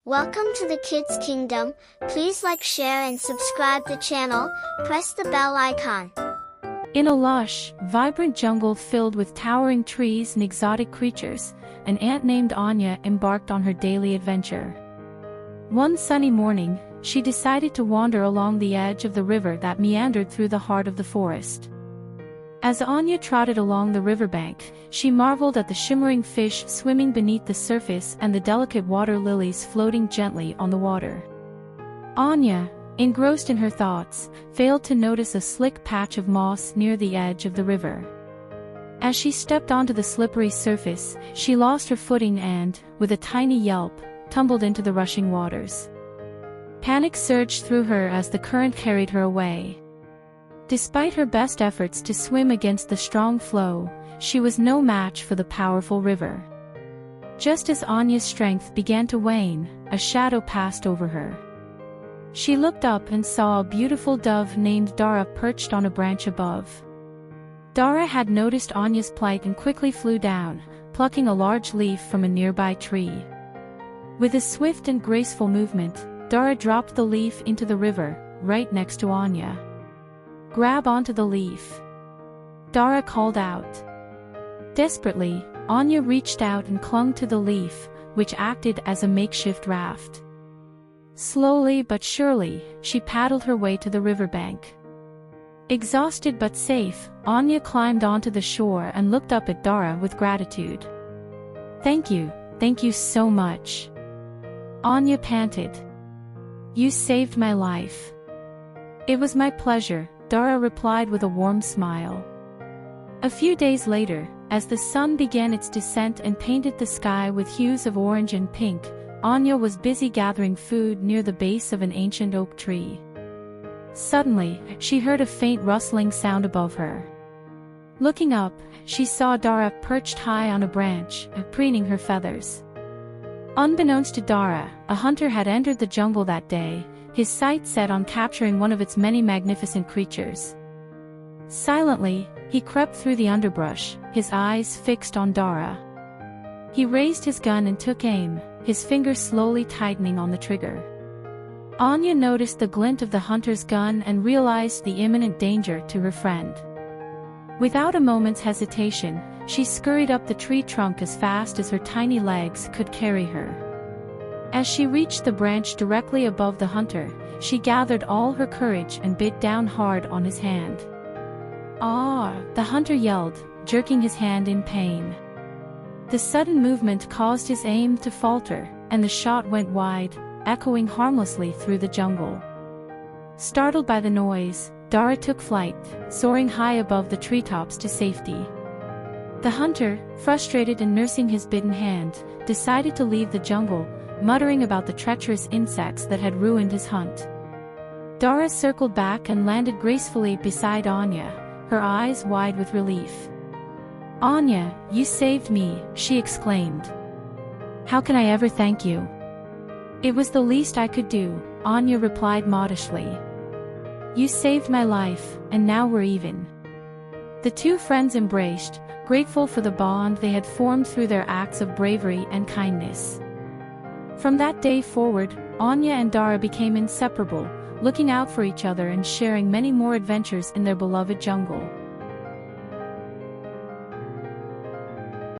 Welcome to the Kids Kingdom. Please like, share and subscribe the channel. Press the bell icon. In a lush, vibrant jungle filled with towering trees and exotic creatures, an ant named Anya embarked on her daily adventure. One sunny morning, she decided to wander along the edge of the river that meandered through the heart of the forest. As Anya trotted along the riverbank, she marveled at the shimmering fish swimming beneath the surface and the delicate water lilies floating gently on the water. Anya, engrossed in her thoughts, failed to notice a slick patch of moss near the edge of the river. As she stepped onto the slippery surface, she lost her footing and, with a tiny yelp, tumbled into the rushing waters. Panic surged through her as the current carried her away. Despite her best efforts to swim against the strong flow, she was no match for the powerful river. Just as Anya's strength began to wane, a shadow passed over her. She looked up and saw a beautiful dove named Dara perched on a branch above. Dara had noticed Anya's plight and quickly flew down, plucking a large leaf from a nearby tree. With a swift and graceful movement, Dara dropped the leaf into the river, right next to Anya. "Grab onto the leaf," Dara called out. Desperately, Anya reached out and clung to the leaf, which acted as a makeshift raft. Slowly but surely, she paddled her way to the riverbank. Exhausted but safe, Anya climbed onto the shore and looked up at Dara with gratitude. Thank you so much," Anya panted. "You saved my life." "It was my pleasure," Dara replied with a warm smile. A few days later, as the sun began its descent and painted the sky with hues of orange and pink, Anya was busy gathering food near the base of an ancient oak tree. Suddenly, she heard a faint rustling sound above her. Looking up, she saw Dara perched high on a branch, preening her feathers. Unbeknownst to Dara, a hunter had entered the jungle that day, his sights set on capturing one of its many magnificent creatures. Silently, he crept through the underbrush, his eyes fixed on Dara. He raised his gun and took aim, his fingers slowly tightening on the trigger. Anya noticed the glint of the hunter's gun and realized the imminent danger to her friend. Without a moment's hesitation, she scurried up the tree trunk as fast as her tiny legs could carry her. As she reached the branch directly above the hunter, she gathered all her courage and bit down hard on his hand. "Ah!" the hunter yelled, jerking his hand in pain. The sudden movement caused his aim to falter, and the shot went wide, echoing harmlessly through the jungle. Startled by the noise, Dara took flight, soaring high above the treetops to safety. The hunter, frustrated and nursing his bitten hand, decided to leave the jungle, muttering about the treacherous insects that had ruined his hunt. Dara circled back and landed gracefully beside Anya, her eyes wide with relief. "Anya, you saved me," she exclaimed. "How can I ever thank you?" "It was the least I could do," Anya replied modestly. "You saved my life, and now we're even." The two friends embraced, grateful for the bond they had formed through their acts of bravery and kindness. From that day forward, Anya and Dara became inseparable, looking out for each other and sharing many more adventures in their beloved jungle.